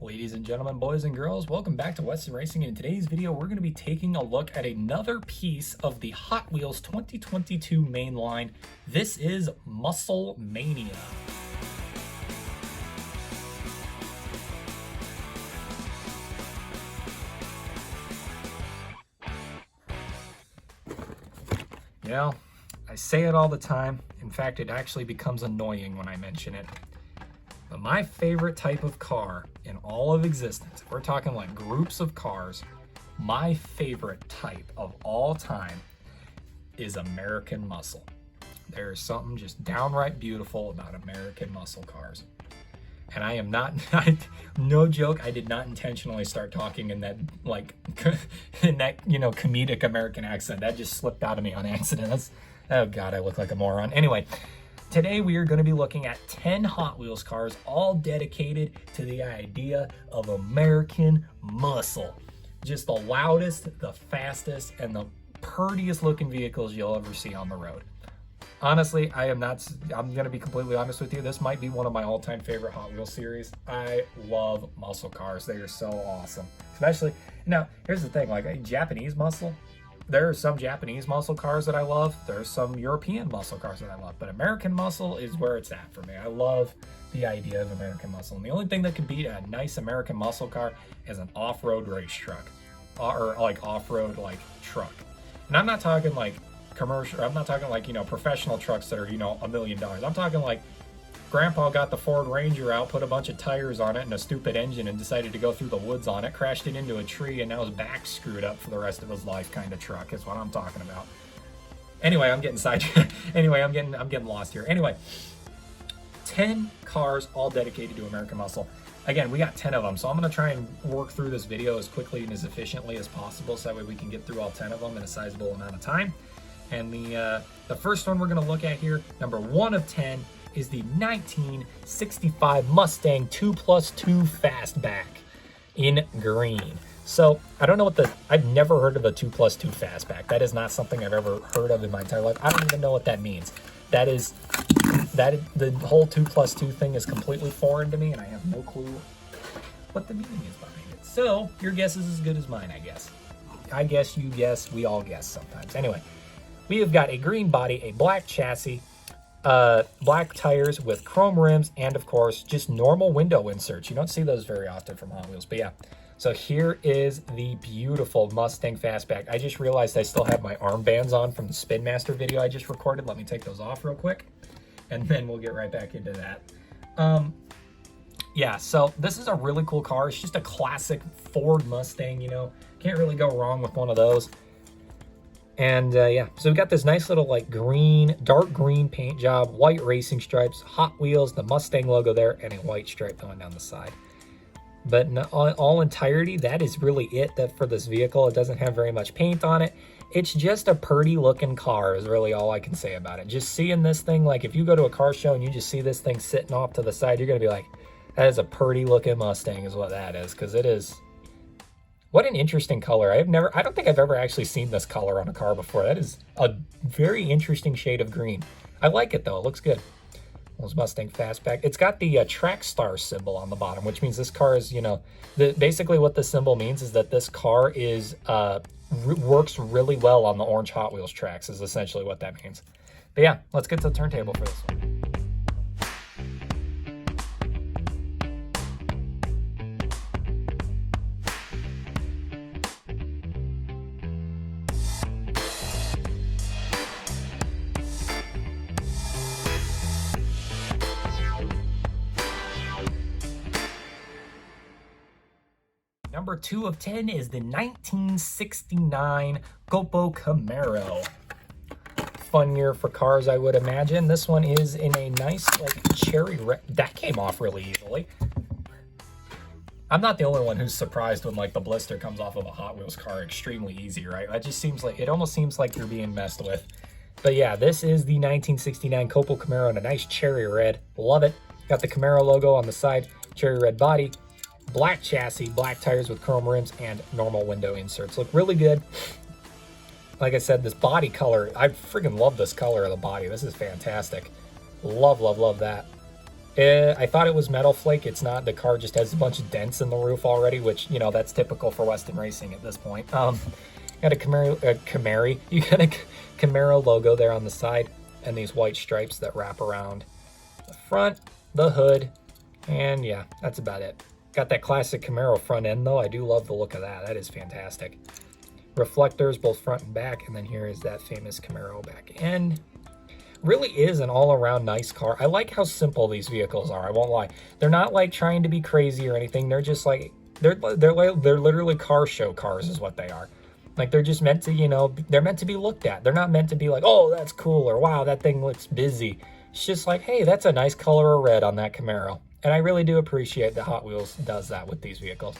Ladies and gentlemen, boys and girls, welcome back to Western Racing. In today's video, we're going to be taking a look at another piece of the Hot Wheels 2022 Mainline. This is Muscle Mania. You know, I say it all the time. In fact, it actually becomes annoying when I mention it. But my favorite type of car in all of existence, if we're talking like groups of cars, my favorite type of all time is American muscle. There's something just downright beautiful about American muscle cars. And I am not, no joke, I did not intentionally start talking in that, comedic American accent. That just slipped out of me on accident. Oh God, I look like a moron. Anyway. Today we are going to be looking at 10 Hot Wheels cars, all dedicated to the idea of American muscle. Just the loudest, the fastest, and the prettiest looking vehicles you'll ever see on the road. Honestly, I'm going to be completely honest with you. This might be one of my all-time favorite Hot Wheels series. I love muscle cars. They are so awesome. Especially, now, here's the thing, like a Japanese muscle. There are some Japanese muscle cars that I love. There are some European muscle cars that I love. But American muscle is where it's at for me. I love the idea of American muscle. And the only thing that can beat a nice American muscle car is an off-road race truck. Or like off-road like truck. And I'm not talking like commercial, I'm not talking like, professional trucks that are, $1 million. I'm talking like Grandpa got the Ford Ranger out, put a bunch of tires on it and a stupid engine and decided to go through the woods on it, crashed it into a tree, and now his back's screwed up for the rest of his life kind of truck is what I'm talking about. Anyway, I'm getting sidetracked. Anyway, I'm getting lost here. Anyway, 10 cars all dedicated to American muscle. Again, we got 10 of them, so I'm going to try and work through this video as quickly and as efficiently as possible so that way we can get through all 10 of them in a sizable amount of time. And the first one we're going to look at here, number 1 of 10, is the 1965 Mustang 2+2 Fastback in green. So I don't know I've never heard of a 2+2 Fastback. That is not something I've ever heard of in my entire life. I don't even know what that means. The whole 2+2 thing is completely foreign to me, and I have no clue what the meaning is behind it. So your guess is as good as mine, I guess. I guess you guess, we all guess sometimes. Anyway, we have got a green body, a black chassis, black tires with chrome rims, and of course just normal window inserts. You don't see those very often from Hot Wheels, but yeah. So here is the beautiful Mustang Fastback. I just realized I still have my armbands on from the Spin Master video I just recorded. Let me take those off real quick, and then we'll get right back into that. Yeah, so this is a really cool car. It's just a classic Ford Mustang, can't really go wrong with one of those. And yeah, so we've got this nice little like dark green paint job, white racing stripes, Hot Wheels, the Mustang logo there, and a white stripe going down the side. But in all entirety, that is really it for this vehicle. It doesn't have very much paint on it. It's just a pretty looking car is really all I can say about it. Just seeing this thing, like if you go to a car show and you just see this thing sitting off to the side, you're going to be like, that is a pretty looking Mustang is what that is, because it is. What an interesting color. I don't think I've ever actually seen this color on a car before. That is a very interesting shade of green. I like it though, it looks good. Those Mustang Fastback. It's got the track star symbol on the bottom, which means this car is, basically what this symbol means is that this car is, works really well on the orange Hot Wheels tracks is essentially what that means. But yeah, let's get to the turntable for this one. Number 2 of 10 is the 1969 Copo Camaro. Fun year for cars, I would imagine. This one is in a nice, cherry red. That came off really easily. I'm not the only one who's surprised when, the blister comes off of a Hot Wheels car extremely easy, right? That just seems like, it almost seems like you're being messed with. But yeah, this is the 1969 Copo Camaro in a nice cherry red. Love it. Got the Camaro logo on the side, cherry red body. Black chassis, black tires with chrome rims, and normal window inserts. Look really good. Like I said, this body color, I freaking love this color of the body. This is fantastic. Love, love, love that. I thought it was metal flake. It's not. The car just has a bunch of dents in the roof already, which, you know, that's typical for Weston Racing at this point. Got a Camaro, you got a Camaro logo there on the side, and these white stripes that wrap around the front, the hood, and yeah, that's about it. Got that classic Camaro front end though. I do love the look of that. That is fantastic. Reflectors both front and back, and then here is that famous Camaro back end. Really is an all-around nice car. I like how simple these vehicles are. I won't lie. They're not like trying to be crazy or anything. They're just like they're literally car show cars is what they are. Like they're just meant to, you know, they're meant to be looked at. They're not meant to be like, oh, that's cool, or wow, that thing looks busy. It's just like, hey, that's a nice color of red on that Camaro. And I really do appreciate that Hot Wheels does that with these vehicles.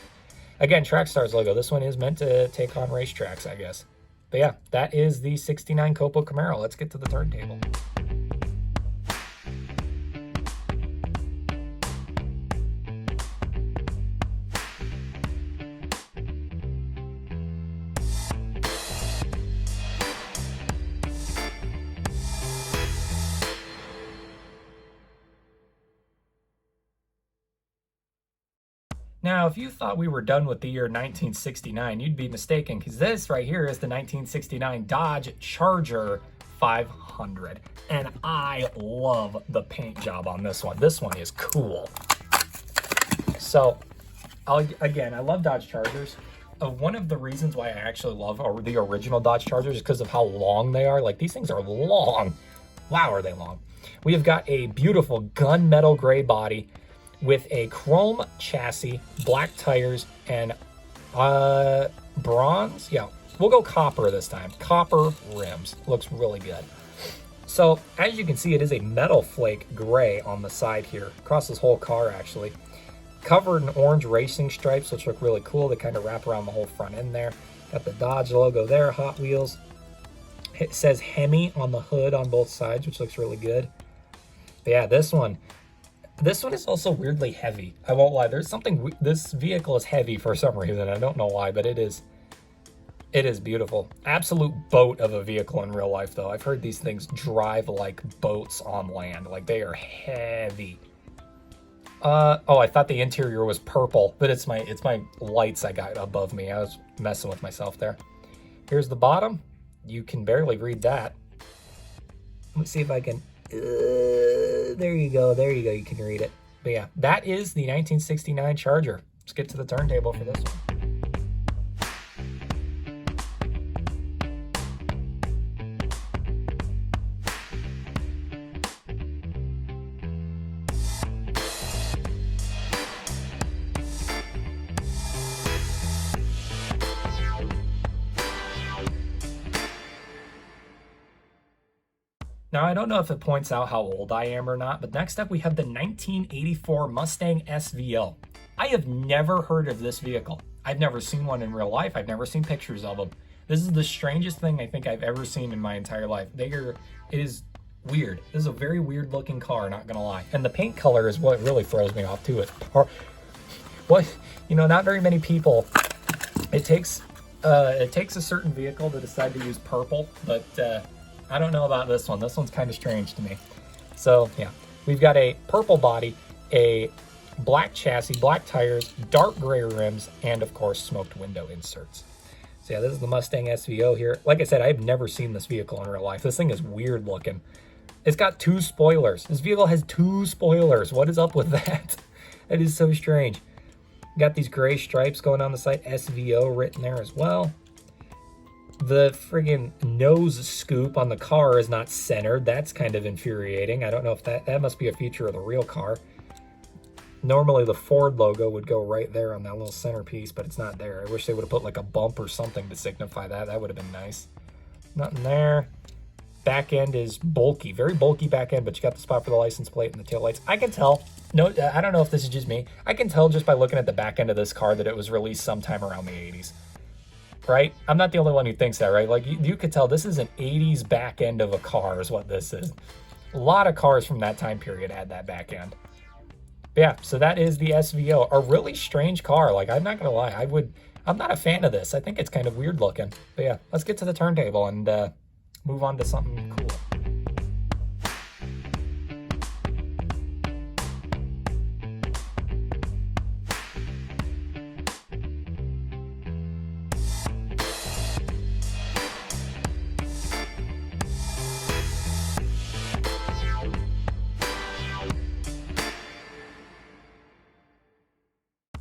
Again, Trackstar's logo. This one is meant to take on racetracks, I guess. But yeah, that is the 69 Copo Camaro. Let's get to the turntable. Now, if you thought we were done with the year 1969, you'd be mistaken, because this right here is the 1969 Dodge Charger 500. And I love the paint job on this one. This one is cool. So, again, I love Dodge Chargers. One of the reasons why I actually love the original Dodge Chargers is because of how long they are. Like, these things are long. Wow, are they long. We have got a beautiful gunmetal gray body with a chrome chassis, black tires, and bronze. Yeah, we'll go copper this time. Copper rims. Looks really good. So, as you can see, it is a metal flake gray on the side here. Across this whole car, actually. Covered in orange racing stripes, which look really cool. They kind of wrap around the whole front end there. Got the Dodge logo there, Hot Wheels. It says Hemi on the hood on both sides, which looks really good. But yeah, this one is also weirdly heavy. I won't lie. There's something, this vehicle is heavy for some reason. I don't know why, but it is beautiful. Absolute boat of a vehicle in real life, though. I've heard these things drive like boats on land. Like, they are heavy. Oh, I thought the interior was purple, but it's my lights I got above me. I was messing with myself there. Here's the bottom. You can barely read that. Let me see if I can... there you go. You can read it. But yeah, that is the 1969 Charger. Let's get to the turntable for this one. Now, I don't know if it points out how old I am or not, but next up we have the 1984 Mustang SVO. I have never heard of this vehicle. I've never seen one in real life. I've never seen pictures of them. This is the strangest thing I think I've ever seen in my entire life. It is weird. This is a very weird looking car, not gonna lie. And the paint color is what really throws me off too. Not very many people. It takes a certain vehicle to decide to use purple, but I don't know about this one. This one's kind of strange to me. So yeah, we've got a purple body, a black chassis, black tires, dark gray rims, and of course smoked window inserts. So yeah, this is the Mustang SVO here. Like I said, I've never seen this vehicle in real life. This thing is weird looking. It's got 2 spoilers. This vehicle has 2 spoilers. What is up with that? That is so strange. Got these gray stripes going on the side, SVO written there as well. The friggin' nose scoop on the car is not centered. That's kind of infuriating. I don't know if that must be a feature of the real car. Normally the Ford logo would go right there on that little centerpiece, but it's not there. I wish they would have put like a bump or something to signify that. That would have been nice. Nothing there. Back end is bulky, very bulky back end, but you got the spot for the license plate and the taillights. I can tell. No, I don't know if this is just me. I can tell just by looking at the back end of this car that it was released sometime around the 80s. Right? I'm not the only one who thinks that, right? Like, you could tell this is an 80s back end of a car is what this is. A lot of cars from that time period had that back end. But yeah, so that is the SVO. A really strange car. Like, I'm not going to lie. I'm not a fan of this. I think it's kind of weird looking. But yeah, let's get to the turntable and move on to something cool.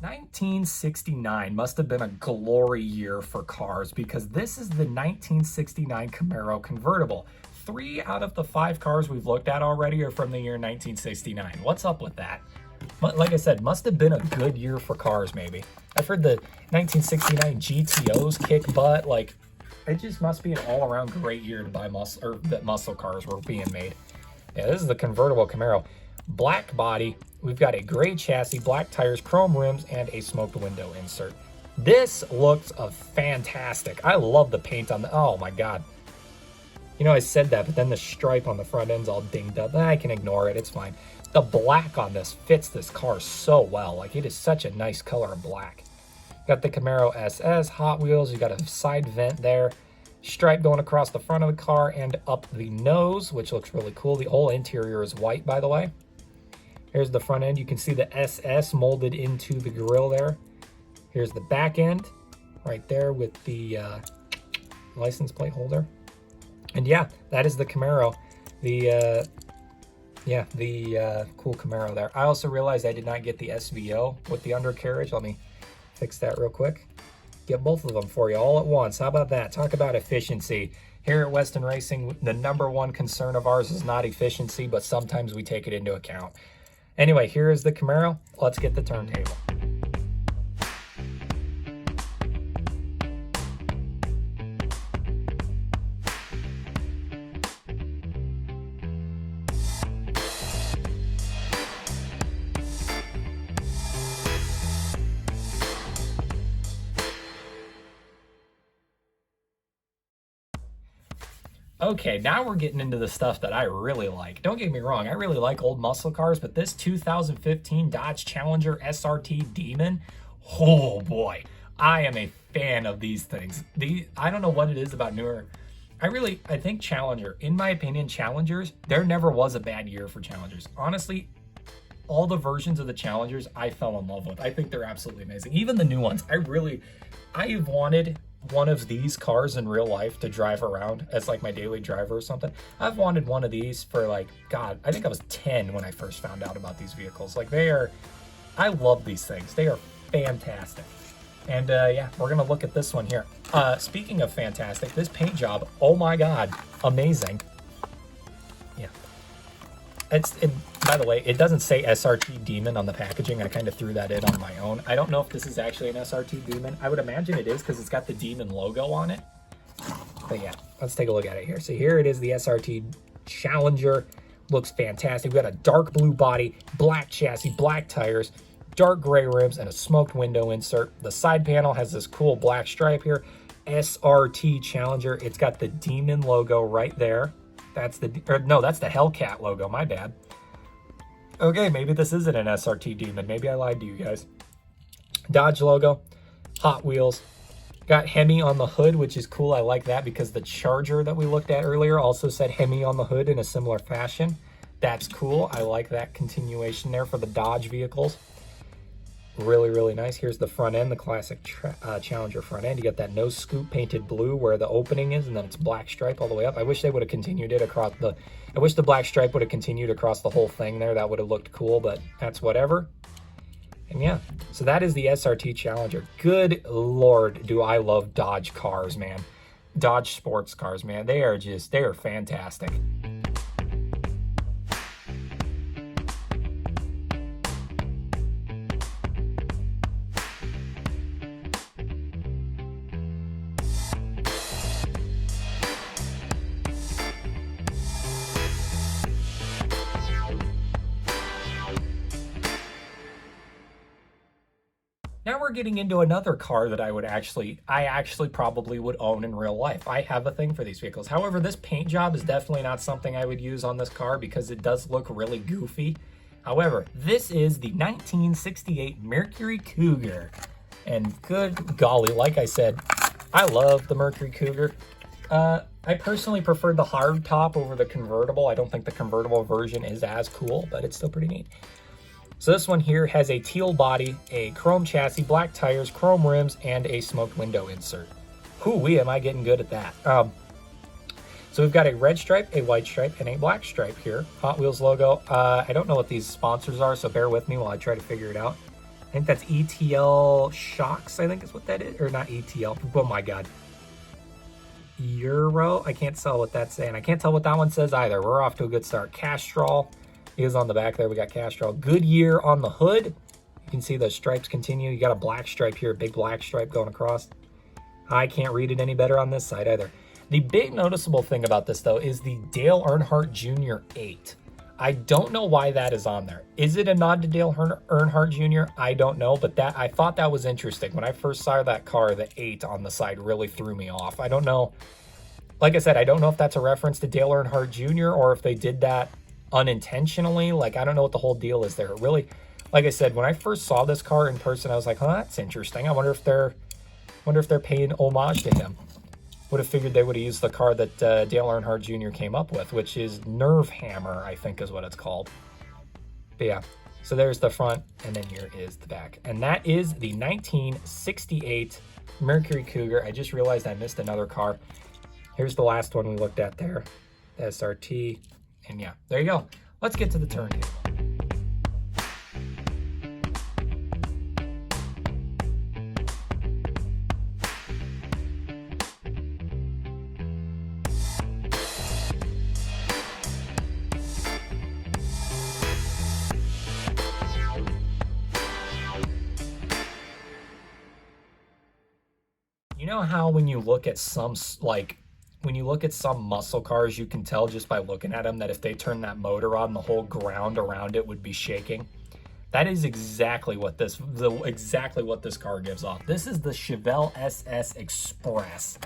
1969 must have been a glory year for cars because this is the 1969 Camaro convertible. 3 out of the 5 cars we've looked at already are from the year 1969. What's up with that? But like I said, must have been a good year for cars, maybe. I've heard the 1969 GTOs kick butt. Like, it just must be an all-around great year to buy muscle, or that muscle cars were being made. Yeah, this is the convertible Camaro. Black body. We've got a gray chassis, black tires, chrome rims, and a smoked window insert. This looks fantastic. I love the paint on the, oh my God. You know, I said that, but then the stripe on the front end's all dinged up. I can ignore it, it's fine. The black on this fits this car so well. Like, it is such a nice color of black. Got the Camaro SS, Hot Wheels, you got a side vent there. Stripe going across the front of the car and up the nose, which looks really cool. The whole interior is white, by the way. Here's the front end. You can see the SS molded into the grille there. Here's the back end right there with the license plate holder. And yeah, that is the Camaro. The cool Camaro there. I also realized I did not get the SVO with the undercarriage. Let me fix that real quick. Get both of them for you all at once. How about that? Talk about efficiency. Here at Weston Racing, the #1 concern of ours is not efficiency, but sometimes we take it into account. Anyway, here is the Camaro. Let's get the turntable. Okay, now we're getting into the stuff that I really like. Don't get me wrong, I really like old muscle cars, but this 2015 Dodge Challenger SRT Demon, oh boy, I am a fan of these things. I don't know what it is about newer. I think Challenger, in my opinion, Challengers, there never was a bad year for Challengers. Honestly, all the versions of the Challengers I fell in love with. I think they're absolutely amazing. Even the new ones, I've wanted one of these cars in real life to drive around as like my daily driver or something. I've wanted one of these for like, God, I think I was 10 when I first found out about these vehicles. Like I love these things. They are fantastic. And yeah, we're gonna look at this one here. Speaking of fantastic, this paint job, oh my God, amazing. Yeah. By the way, it doesn't say SRT Demon on the packaging. I kind of threw that in on my own. I don't know if this is actually an SRT Demon. I would imagine it is because it's got the Demon logo on it. But yeah, let's take a look at it here. So here it is, the SRT Challenger. Looks fantastic. We got a dark blue body, black chassis, black tires, dark gray rims, and a smoked window insert. The side panel has this cool black stripe here. SRT Challenger. It's got the Demon logo right there. That's the Hellcat logo, my bad. Okay, maybe this isn't an SRT Demon. Maybe I lied to you guys. Dodge logo, Hot Wheels. Got Hemi on the hood, which is cool. I like that because the Charger that we looked at earlier also said Hemi on the hood in a similar fashion. That's cool. I like that continuation there for the Dodge vehicles. Really, really nice. Here's the front end, the classic Challenger front end. You got that nose scoop painted blue where the opening is, and then it's black stripe all the way up. I wish they would have continued it across I wish the black stripe would have continued across the whole thing there. That would have looked cool, but that's whatever. And yeah, so that is the SRT Challenger. Good Lord, do I love Dodge cars, man. Dodge sports cars, man. They are fantastic. Now we're getting into another car that I actually probably would own in real life. I have a thing for these vehicles. However, this paint job is definitely not something I would use on this car because it does look really goofy. However, this is the 1968 Mercury Cougar. And good golly, like I said, I love the Mercury Cougar. I personally preferred the hard top over the convertible. I don't think the convertible version is as cool, but it's still pretty neat. So this one here has a teal body, a chrome chassis, black tires, chrome rims, and a smoked window insert. Hoo-wee, am I getting good at that. So we've got a red stripe, a white stripe, and a black stripe here. Hot Wheels logo. I don't know what these sponsors are, so bear with me while I try to figure it out. I think that's ETL shocks, I think is what that is. Or not ETL. Oh my God. Euro. I can't tell what that's saying. I can't tell what that one says either. We're off to a good start. Castrol is on the back there. We got Castrol. Goodyear on the hood. You can see the stripes continue. You got a black stripe here, a big black stripe going across. I can't read it any better on this side either. The big noticeable thing about this, though, is the Dale Earnhardt Jr. 8. I don't know why that is on there. Is it a nod to Dale Earnhardt Jr.? I don't know, but that I thought that was interesting. When I first saw that car, the 8 on the side really threw me off. I don't know. Like I said, I don't know if that's a reference to Dale Earnhardt Jr. or if they did that unintentionally. Like, I don't know what the whole deal is there. Really, like I said, when I first saw this car in person, I was like, oh, that's interesting. I wonder if they're paying homage to him. Would have figured they would have used the car that Dale Earnhardt Jr. came up with, which is Nerve Hammer, I think is what it's called. But yeah, so there's the front, and then here is the back. And that is the 1968 Mercury Cougar. I just realized I missed another car. Here's the last one we looked at there, the SRT. And yeah, there you go. Let's get to the turntable. You know how when you look at some, when you look at some muscle cars, you can tell just by looking at them that if they turn that motor on, the whole ground around it would be shaking? That is exactly what this car gives off. This is the Chevelle SS Express.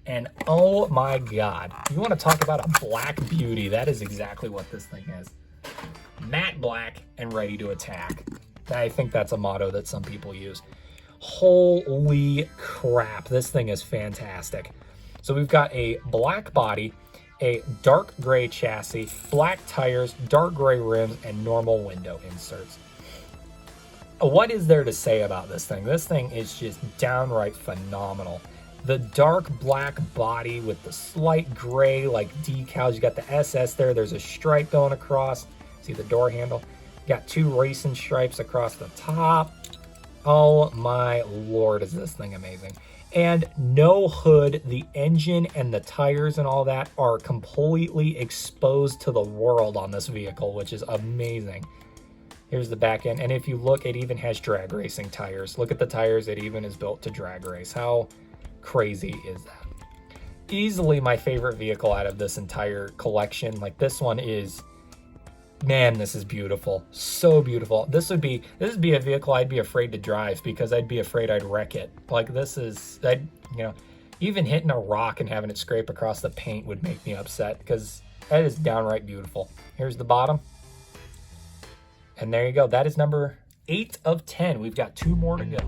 And oh my God, you want to talk about a black beauty? That is exactly what this thing is. Matte black and ready to attack. I think that's a motto that some people use. Holy crap, this thing is fantastic. So we've got a black body, a dark gray chassis, black tires, dark gray rims, and normal window inserts. What is there to say about this thing? This thing is just downright phenomenal. The dark black body with the slight gray like decals. You got the SS there. There's a stripe going across. See the door handle? You got 2 racing stripes across the top. Oh my Lord, is this thing amazing. And no hood. The engine and the tires and all that are completely exposed to the world on this vehicle, which is amazing. Here's the back end. And if you look, it even has drag racing tires. Look at the tires. It even is built to drag race. How crazy is that? Easily my favorite vehicle out of this entire collection. Like, this one is, man, this is beautiful. So beautiful. This would be a vehicle I'd be afraid to drive because I'd be afraid I'd wreck it. Like, this is, even hitting a rock and having it scrape across the paint would make me upset because that is downright beautiful. Here's the bottom. And there you go. That is number 8 of 10. We've got 2 more to go.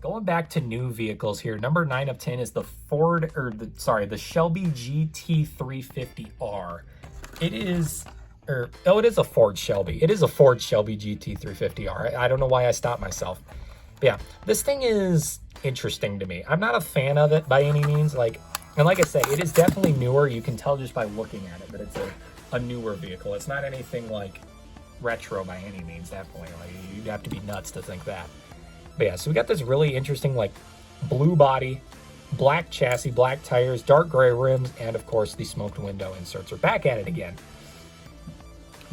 Going back to new vehicles here, number 9 of 10 is the Shelby GT350R. It is a Ford Shelby. It is a Ford Shelby GT350R. I don't know why I stopped myself. But yeah, this thing is interesting to me. I'm not a fan of it by any means. And like I say, it is definitely newer. You can tell just by looking at it that it's a newer vehicle. It's not anything like retro by any means, definitely. Like, you'd have to be nuts to think that. But yeah, so we got this really interesting blue body, black chassis, black tires, dark gray rims, and of course the smoked window inserts. We're back at it again.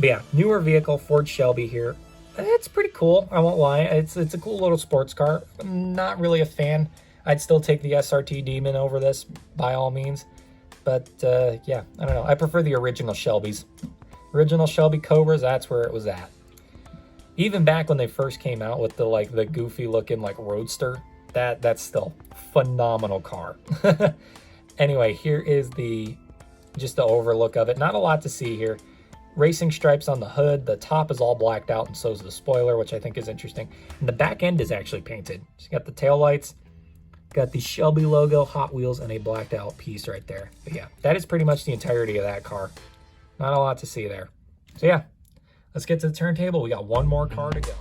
But yeah, newer vehicle, Ford Shelby here. It's pretty cool, I won't lie. It's a cool little sports car. I'm not really a fan. I'd still take the SRT Demon over this by all means. But yeah, I don't know. I prefer the original Shelbys. Original Shelby Cobras, that's where it was at. Even back when they first came out with the goofy looking Roadster, that's still phenomenal car. Anyway, here is just the overlook of it. Not a lot to see here. Racing stripes on the hood. The top is all blacked out, and so is the spoiler, which I think is interesting. And the back end is actually painted. So you got the tail lights, got the Shelby logo, Hot Wheels, and a blacked out piece right there. But yeah, that is pretty much the entirety of that car. Not a lot to see there. So yeah, let's get to the turntable. We got one more car to go.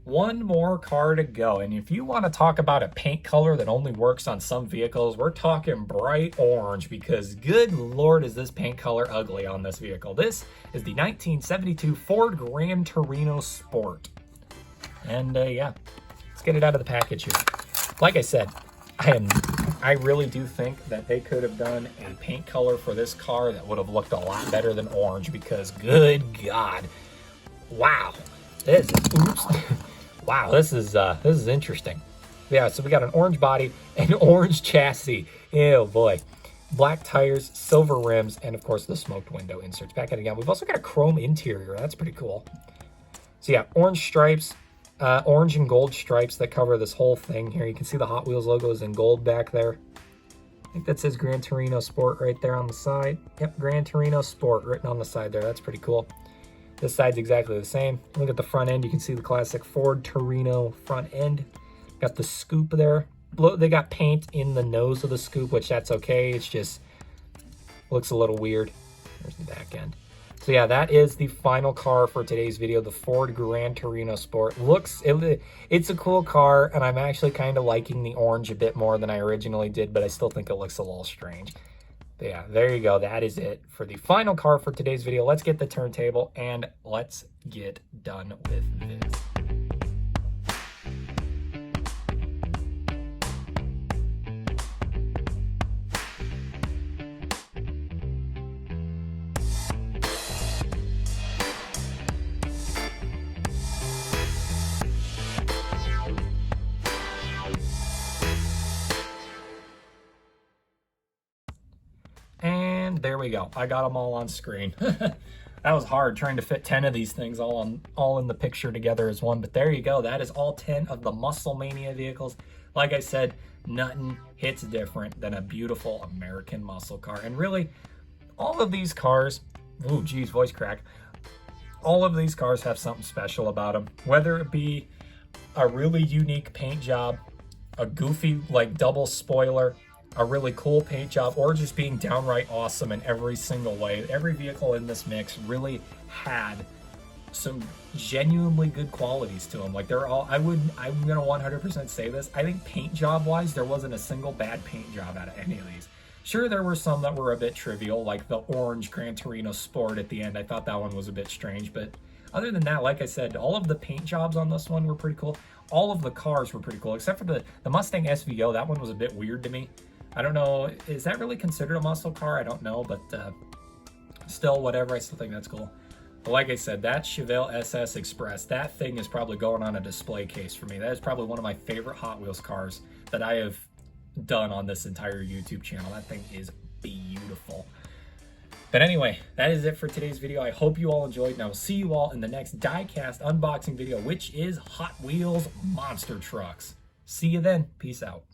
One more car to go, and if you want to talk about a paint color that only works on some vehicles, we're talking bright orange, because good lord is this paint color ugly on this vehicle. This is the 1972 Ford Gran Torino Sport. And yeah, let's get it out of the package here. Like I said, I really do think that they could have done a paint color for this car that would have looked a lot better than orange, because good God, wow, this is, oops. Wow, this is interesting. Yeah, so we got an orange body, an orange chassis. Oh boy. Black tires, silver rims, and of course the smoked window inserts back in again. We've also got a chrome interior. That's pretty cool. So yeah, orange stripes, orange and gold stripes that cover this whole thing here. You can see the Hot Wheels logo is in gold back there. I think that says Gran Torino Sport right there on the side. Yep, Gran Torino Sport written on the side there. That's pretty cool. This side's exactly the same. Look at the front end. You can see the classic Ford Torino front end. Got the scoop there. They got paint in the nose of the scoop, which that's okay. It's just looks a little weird. There's the back end. So yeah, that is the final car for today's video, the Ford Gran Torino Sport. It's a cool car, and I'm actually kind of liking the orange a bit more than I originally did, but I still think it looks a little strange. But yeah, there you go. That is it for the final car for today's video. Let's get the turntable and let's get done with this. And there we go. I got them all on screen. That was hard trying to fit 10 of these things all in the picture together as one. But there you go. That is all 10 of the Muscle Mania vehicles. Like I said, nothing hits different than a beautiful American muscle car. And really, all of these cars, ooh, geez, voice crack. All of these cars have something special about them. Whether it be a really unique paint job, a goofy like double spoiler, a really cool paint job, or just being downright awesome in every single way. Every vehicle in this mix really had some genuinely good qualities to them. Like they're all, I'm gonna 100% say this. I think paint job wise, there wasn't a single bad paint job out of any of these. Sure, there were some that were a bit trivial, like the orange Gran Torino Sport at the end. I thought that one was a bit strange, but other than that, like I said, all of the paint jobs on this one were pretty cool. All of the cars were pretty cool, except for the Mustang SVO. That one was a bit weird to me. I don't know, is that really considered a muscle car? I don't know, but still, whatever, I still think that's cool. But like I said, that Chevelle SS Express, that thing is probably going on a display case for me. That is probably one of my favorite Hot Wheels cars that I have done on this entire YouTube channel. That thing is beautiful. But anyway, that is it for today's video. I hope you all enjoyed, and I will see you all in the next diecast unboxing video, which is Hot Wheels Monster Trucks. See you then. Peace out.